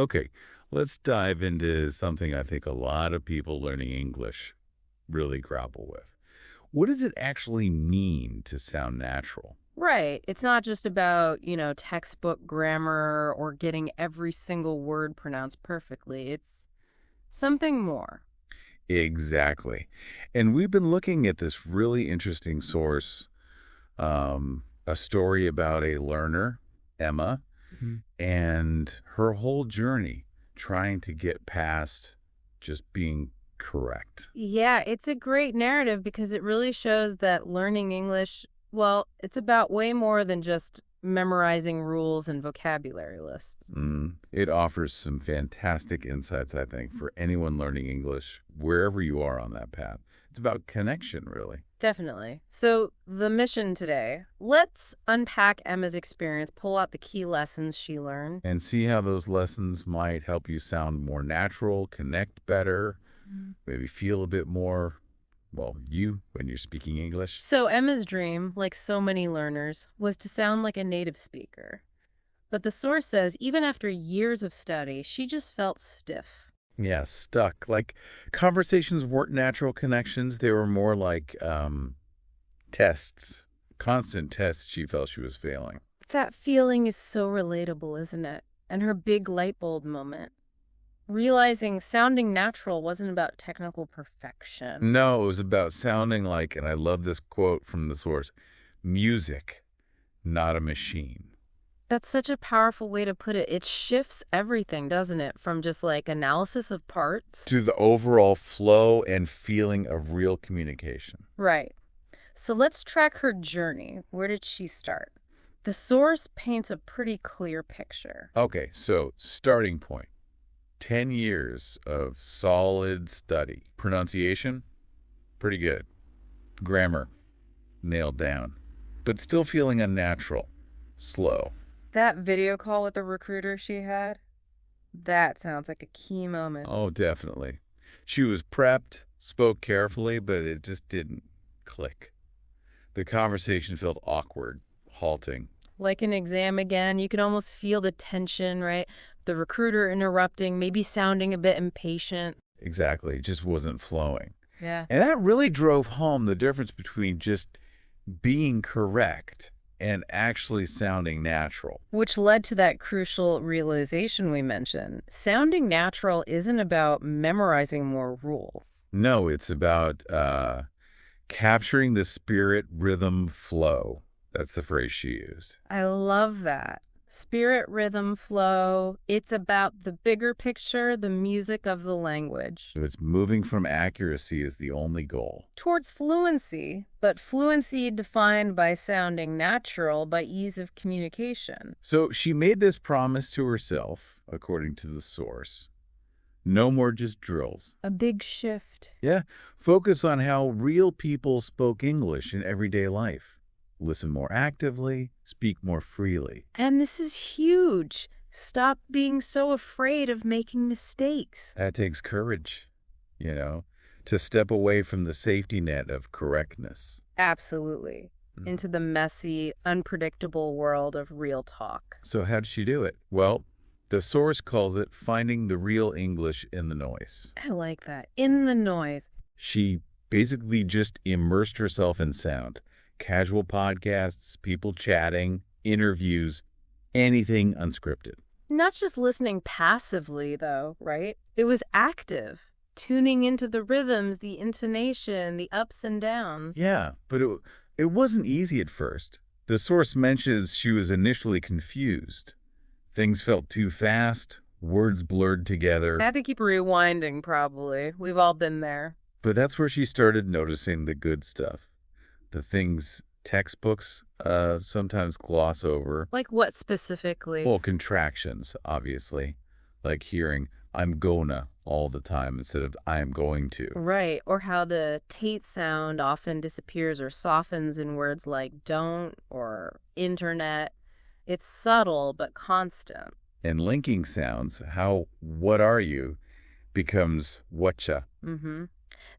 Okay, let's dive into something I think a lot of people learning English really grapple with. What does it actually mean to sound natural? Right. It's not just about, textbook grammar or getting every single word pronounced perfectly. It's something more. Exactly. And we've been looking at this really interesting source, a story about a learner, Emma, and her whole journey trying to get past just being correct. Yeah, it's a great narrative because it really shows that learning English, well, it's about way more than just memorizing rules and vocabulary lists. It offers some fantastic insights, I think, for anyone learning English, wherever you are on that path. It's about connection, really. Definitely. So, the mission today, let's unpack Emma's experience, pull out the key lessons she learned. And see how those lessons might help you sound more natural, connect better, maybe feel a bit more, well, you when you're speaking English. So, Emma's dream, like so many learners, was to sound like a native speaker. But the source says even after years of study, she just felt stiff. Yeah, stuck. Like conversations weren't natural connections. They were more like tests, constant tests she felt she was failing. That feeling is so relatable, isn't it? And her big light bulb moment. Realizing sounding natural wasn't about technical perfection. No, it was about sounding like, and I love this quote from the source, music, not a machine. That's such a powerful way to put it. It shifts everything, doesn't it? From just like analysis of parts. To the overall flow and feeling of real communication. Right. So let's track her journey. Where did she start? The source paints a pretty clear picture. Okay, so starting point. 10 years of solid study. Pronunciation, pretty good. Grammar, nailed down. But still feeling unnatural, slow. That video call with the recruiter she had, that sounds like a key moment. Oh, definitely. She was prepped, spoke carefully, but it just didn't click. The conversation felt awkward, halting. Like an exam again, you can almost feel the tension, right? The recruiter interrupting, maybe sounding a bit impatient. Exactly, it just wasn't flowing. Yeah. And that really drove home the difference between just being correct and actually sounding natural. Which led to that crucial realization we mentioned. Sounding natural isn't about memorizing more rules. No, it's about capturing the spirit, rhythm, flow. That's the phrase she used. I love that. Spirit, rhythm, flow. It's about the bigger picture, the music of the language. So it's moving from accuracy is the only goal. Towards fluency, but fluency defined by sounding natural, by ease of communication. So she made this promise to herself, according to the source. No more just drills. A big shift. Yeah, focus on how real people spoke English in everyday life. Listen more actively, speak more freely. And this is huge. Stop being so afraid of making mistakes. That takes courage, to step away from the safety net of correctness. Absolutely. Into the messy, unpredictable world of real talk. So how did she do it? Well, the source calls it finding the real English in the noise. I like that. In the noise. She basically just immersed herself in sound. Casual podcasts, people chatting, interviews, anything unscripted. Not just listening passively, though, right? It was active. Tuning into the rhythms, the intonation, the ups and downs. Yeah, but it wasn't easy at first. The source mentions she was initially confused. Things felt too fast, words blurred together. Had to keep rewinding, probably. We've all been there. But that's where she started noticing the good stuff. The things textbooks sometimes gloss over. Like what specifically? Well, contractions, obviously. Like hearing, I'm gonna all the time instead of I'm going to. Right, or how the tate sound often disappears or softens in words like don't or internet. It's subtle but constant. And linking sounds, how what are you becomes whatcha.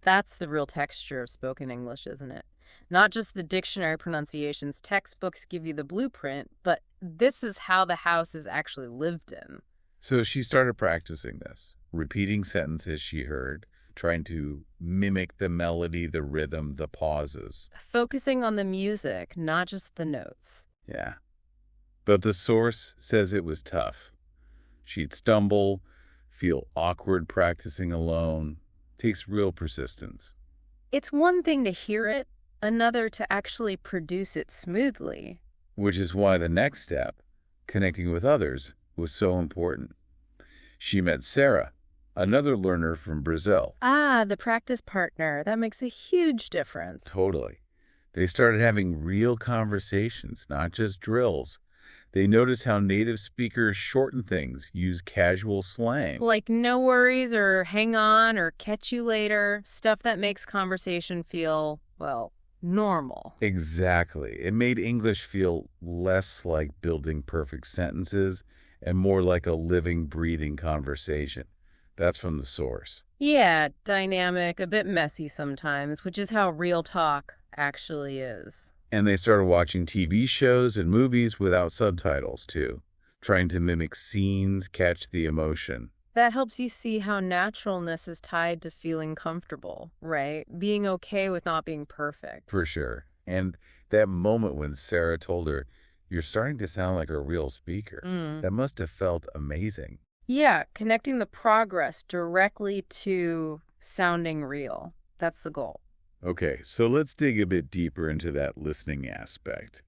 That's the real texture of spoken English, isn't it? Not just the dictionary pronunciations. Textbooks give you the blueprint, but this is how the house is actually lived in. So she started practicing this, repeating sentences she heard, trying to mimic the melody, the rhythm, the pauses. Focusing on the music, not just the notes. Yeah. But the source says it was tough. She'd stumble, feel awkward practicing alone. Takes real persistence. It's one thing to hear it, another to actually produce it smoothly. Which is why the next step, connecting with others, was so important. She met Sarah, another learner from Brazil. Ah, the practice partner. That makes a huge difference. Totally. They started having real conversations, not just drills. They noticed how native speakers shorten things, use casual slang. Like no worries or hang on or catch you later. Stuff that makes conversation feel, well, normal. Exactly. It made English feel less like building perfect sentences and more like a living, breathing conversation. That's from the source. Yeah, dynamic, a bit messy sometimes, which is how real talk actually is. And they started watching TV shows and movies without subtitles, too, trying to mimic scenes, catch the emotion. That helps you see how naturalness is tied to feeling comfortable, right? Being okay with not being perfect. For sure. And that moment when Sarah told her, "You're starting to sound like a real speaker," that must have felt amazing. Yeah, connecting the progress directly to sounding real. That's the goal. Okay, so let's dig a bit deeper into that listening aspect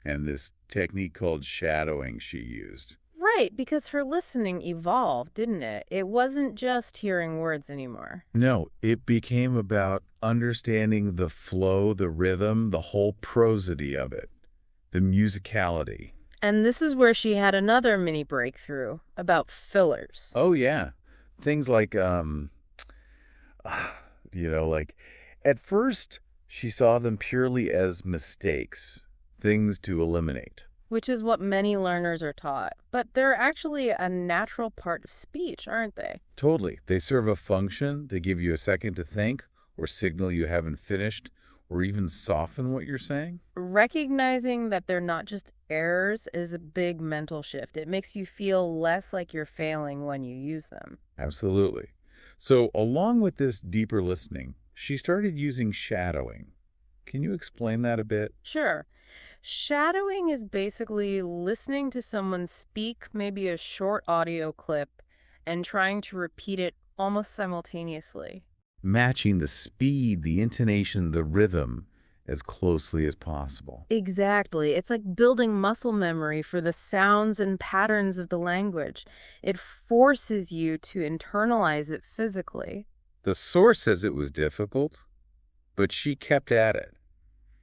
and this technique called shadowing she used. Right, because her listening evolved, didn't it? It wasn't just hearing words anymore. No, it became about understanding the flow, the rhythm, the whole prosody of it, the musicality. And this is where she had another mini breakthrough about fillers. Oh, yeah. Things like, like at first she saw them purely as mistakes, things to eliminate. Which is what many learners are taught. But they're actually a natural part of speech, aren't they? Totally. They serve a function. They give you a second to think or signal you haven't finished or even soften what you're saying. Recognizing that they're not just errors is a big mental shift. It makes you feel less like you're failing when you use them. Absolutely. So along with this deeper listening, she started using shadowing. Can you explain that a bit? Sure. Shadowing is basically listening to someone speak maybe a short audio clip and trying to repeat it almost simultaneously. Matching the speed, the intonation, the rhythm as closely as possible. Exactly. It's like building muscle memory for the sounds and patterns of the language. It forces you to internalize it physically. The source says it was difficult, but she kept at it.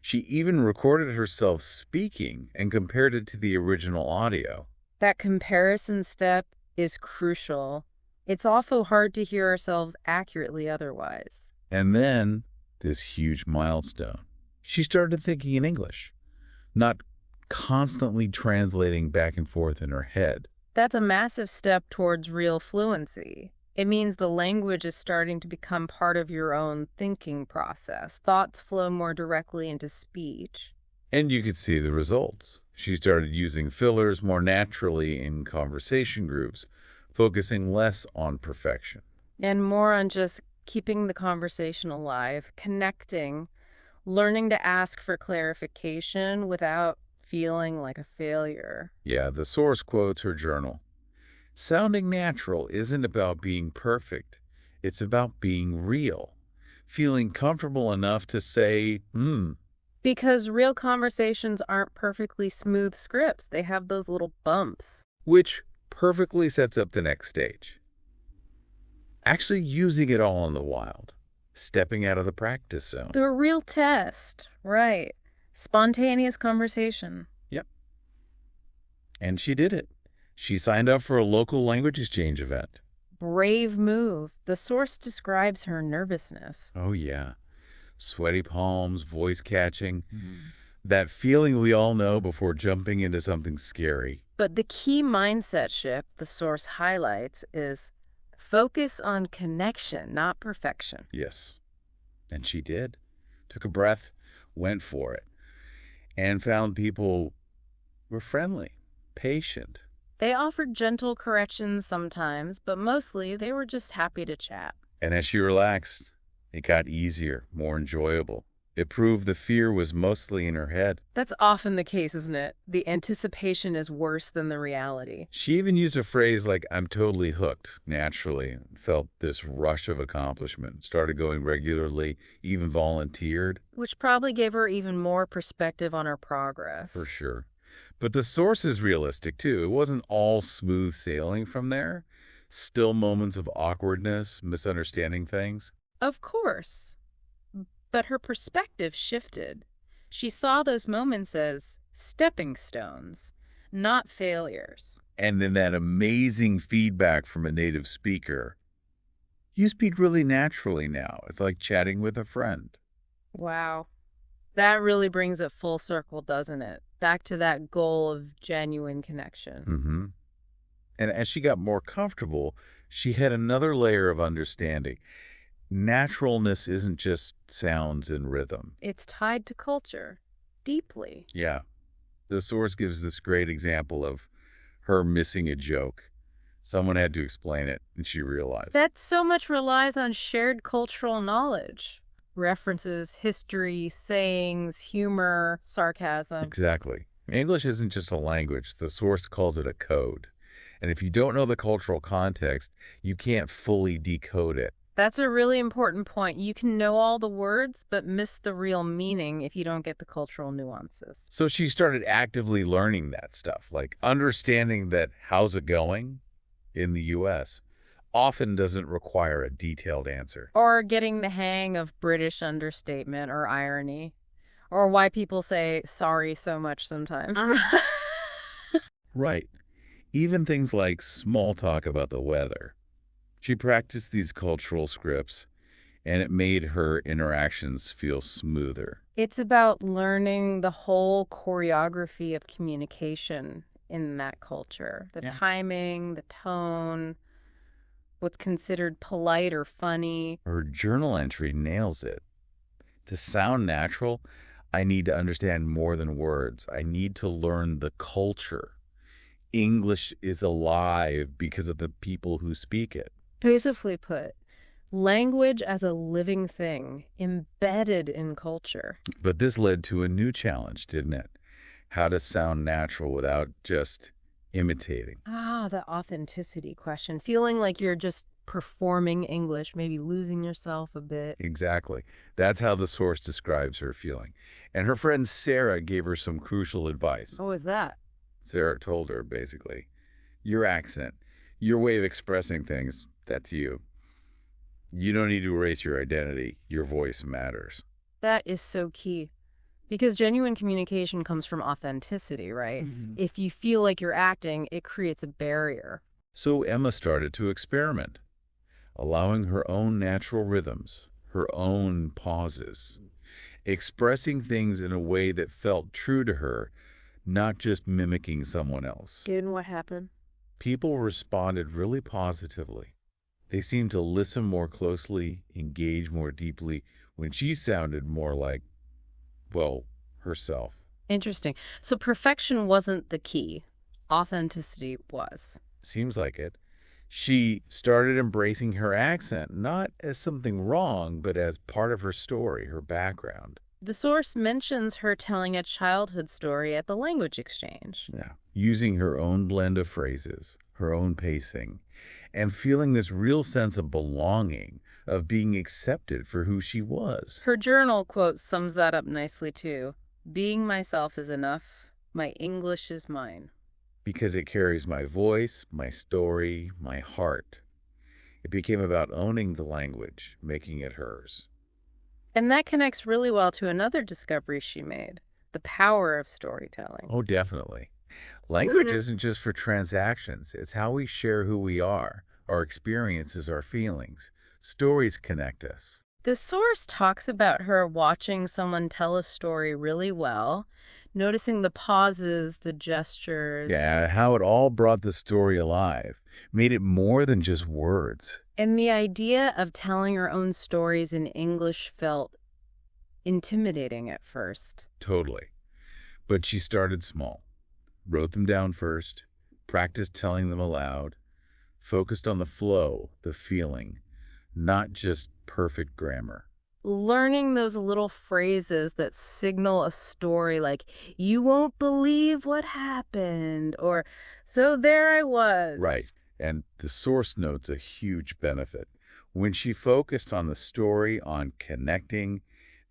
She even recorded herself speaking and compared it to the original audio. That comparison step is crucial. It's awful hard to hear ourselves accurately otherwise. And then, this huge milestone. She started thinking in English, not constantly translating back and forth in her head. That's a massive step towards real fluency. It means the language is starting to become part of your own thinking process. Thoughts flow more directly into speech. And you could see the results. She started using fillers more naturally in conversation groups, focusing less on perfection. And more on just keeping the conversation alive, connecting, learning to ask for clarification without feeling like a failure. Yeah, the source quotes her journal. Sounding natural isn't about being perfect. It's about being real. Feeling comfortable enough to say, Because real conversations aren't perfectly smooth scripts. They have those little bumps. which perfectly sets up the next stage. Actually using it all in the wild. Stepping out of the practice zone. The real test, right. Spontaneous conversation. Yep. And she did it. She signed up for a local language exchange event. Brave move. The source describes her nervousness. Oh, yeah. Sweaty palms, voice catching. That feeling we all know before jumping into something scary. But the key mindset shift the source highlights is focus on connection, not perfection. Yes. And she did. Took a breath, went for it, and found people were friendly, patient, They offered gentle corrections sometimes, but mostly they were just happy to chat. And as she relaxed, it got easier, more enjoyable. It proved the fear was mostly in her head. That's often the case, isn't it? The anticipation is worse than the reality. She even used a phrase like, I'm totally hooked, naturally, felt this rush of accomplishment, started going regularly, even volunteered. Which probably gave her even more perspective on her progress. For sure. But the source is realistic, too. It wasn't all smooth sailing from there. Still moments of awkwardness, misunderstanding things. Of course. But her perspective shifted. She saw those moments as stepping stones, not failures. And then that amazing feedback from a native speaker. You speak really naturally now. It's like chatting with a friend. Wow. That really brings it full circle, doesn't it? Back to that goal of genuine connection. Mm-hmm. And as she got more comfortable, she had another layer of understanding. Naturalness isn't just sounds and rhythm. It's tied to culture, deeply. Yeah. The source gives this great example of her missing a joke. Someone had to explain it, and she realized. That so much relies on shared cultural knowledge. References, history, sayings, humor, sarcasm. Exactly. English isn't just a language. The source calls it a code. And if you don't know the cultural context, you can't fully decode it. That's a really important point. You can know all the words, but miss the real meaning if you don't get the cultural nuances. So she started actively learning that stuff, like understanding that how's it going in the U.S. often doesn't require a detailed answer. Or getting the hang of British understatement or irony. Or why people say sorry so much sometimes. Right. Even things like small talk about the weather. She practiced these cultural scripts, and it made her interactions feel smoother. It's about learning the whole choreography of communication in that culture. The timing, the tone, what's considered polite or funny. Her journal entry nails it. To sound natural, I need to understand more than words. I need to learn the culture. English is alive because of the people who speak it. Beautifully put. Language as a living thing, embedded in culture. But this led to a new challenge, didn't it? How to sound natural without just imitating. The authenticity question. Feeling like you're just performing English, maybe losing yourself a bit. Exactly. That's how the source describes her feeling. And her friend Sarah gave her some crucial advice. What was that? Sarah told her, basically, your accent, your way of expressing things, that's you. You don't need to erase your identity. Your voice matters. That is so key. Because genuine communication comes from authenticity, right? Mm-hmm. If you feel like you're acting, it creates a barrier. So Emma started to experiment, allowing her own natural rhythms, her own pauses, expressing things in a way that felt true to her, not just mimicking someone else. And what happened? People responded really positively. They seemed to listen more closely, engage more deeply when she sounded more like, well, herself. Interesting. So perfection wasn't the key. Authenticity was. Seems like it. She started embracing her accent, not as something wrong, but as part of her story, her background. The source mentions her telling a childhood story at the language exchange. Yeah. Using her own blend of phrases, her own pacing, and feeling this real sense of belonging, of being accepted for who she was. Her journal quote sums that up nicely, too. Being myself is enough. My English is mine. Because it carries my voice, my story, my heart. It became about owning the language, making it hers. And that connects really well to another discovery she made, the power of storytelling. Oh, definitely. Language isn't just for transactions. It's how we share who we are, our experiences, our feelings. Stories connect us. The source talks about her watching someone tell a story really well, noticing the pauses, the gestures. Yeah, how it all brought the story alive, made it more than just words. And the idea of telling her own stories in English felt intimidating at first. Totally. But she started small, wrote them down first, Practice telling them aloud, focused on the flow, the feeling, not just perfect grammar. Learning those little phrases that signal a story like, you won't believe what happened, or so there I Right. was. And the source note's a huge benefit. When she focused on the story, on connecting,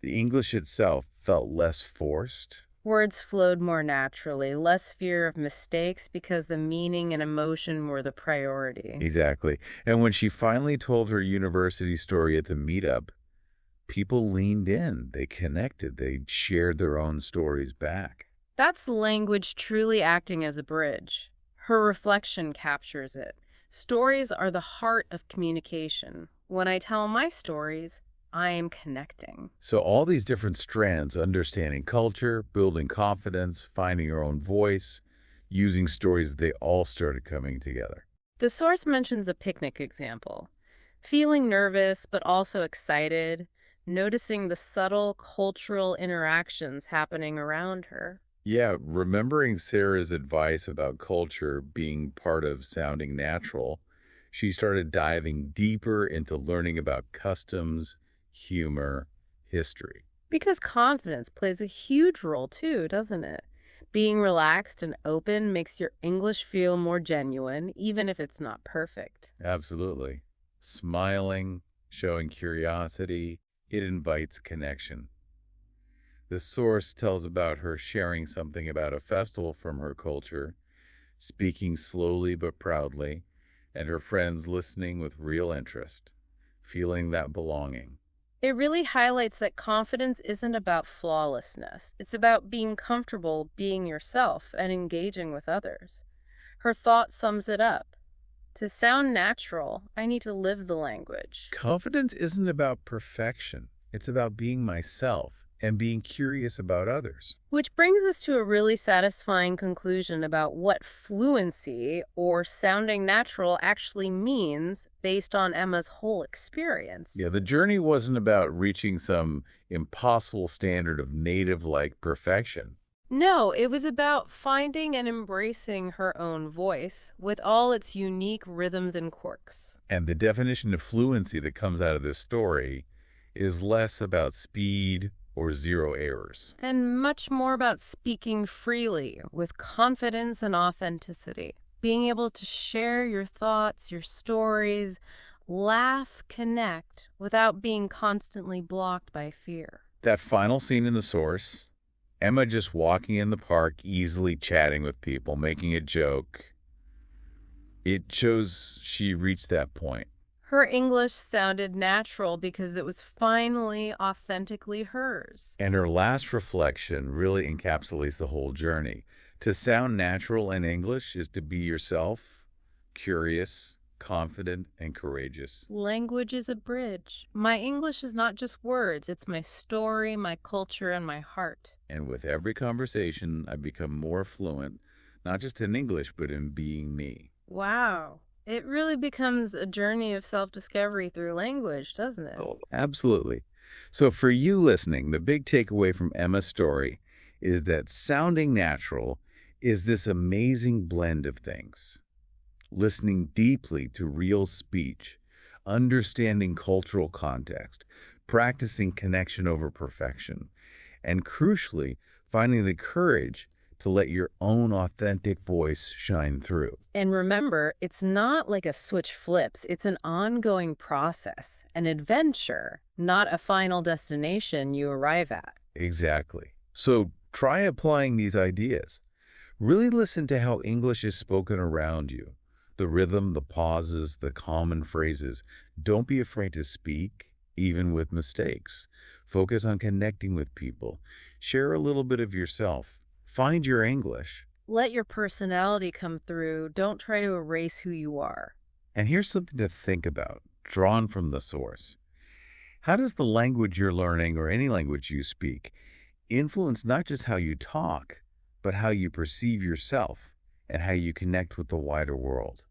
the English itself felt less forced. Words flowed more naturally, less fear of mistakes because the meaning and emotion were the priority. Exactly. And when she finally told her university story at the meetup, people leaned in. They connected. They shared their own stories back. That's language truly acting as a bridge. Her reflection captures it. Stories are the heart of communication. When I tell my stories, I am connecting. So all these different strands, understanding culture, building confidence, finding your own voice, using stories, they all started coming together. The source mentions a picnic example. Feeling nervous but also excited, noticing the subtle cultural interactions happening around her. Yeah, remembering Sarah's advice about culture being part of sounding natural, she started diving deeper into learning about customs, humor, history. Because confidence plays a huge role too, doesn't it? Being relaxed and open makes your English feel more genuine, even if it's not perfect. Absolutely. Smiling, showing curiosity, it invites connection. The source tells about her sharing something about a festival from her culture, speaking slowly but proudly, and her friends listening with real interest, feeling that belonging. It really highlights that confidence isn't about flawlessness. It's about being comfortable being yourself and engaging with others. Her thought sums it up. To sound natural, I need to live the language. Confidence isn't about perfection. It's about being myself and being curious about others. Which brings us to a really satisfying conclusion about what fluency or sounding natural actually means based on Emma's whole experience. Yeah, the journey wasn't about reaching some impossible standard of native-like perfection. No, it was about finding and embracing her own voice with all its unique rhythms and quirks. And the definition of fluency that comes out of this story is less about speed or zero errors. And much more about speaking freely with confidence and authenticity. Being able to share your thoughts, your stories, laugh, connect without being constantly blocked by fear. That final scene in the source, Emma just walking in the park, easily chatting with people, making a joke, it shows she reached that point. Her English sounded natural because it was finally authentically hers. And her last reflection really encapsulates the whole journey. To sound natural in English is to be yourself, curious, confident, and courageous. Language is a bridge. My English is not just words, it's my story, my culture, and my heart. And with every conversation, I become more fluent, not just in English, but in being me. Wow. It really becomes a journey of self-discovery through language, doesn't it? Oh, absolutely. So for you listening, the big takeaway from Emma's story is that sounding natural is this amazing blend of things. Listening deeply to real speech, understanding cultural context, practicing connection over perfection, and crucially, finding the courage to let your own authentic voice shine through. And remember, it's not like a switch flips. It's an ongoing process, an adventure, not a final destination you arrive at. Exactly. So try applying these ideas. Really listen to how English is spoken around you. The rhythm, the pauses, the common phrases. Don't be afraid to speak, even with mistakes. Focus on connecting with people. Share a little bit of yourself. Find your English. Let your personality come through. Don't try to erase who you are. And here's something to think about, drawn from the source. How does the language you're learning, or any language you speak, influence not just how you talk, but how you perceive yourself and how you connect with the wider world?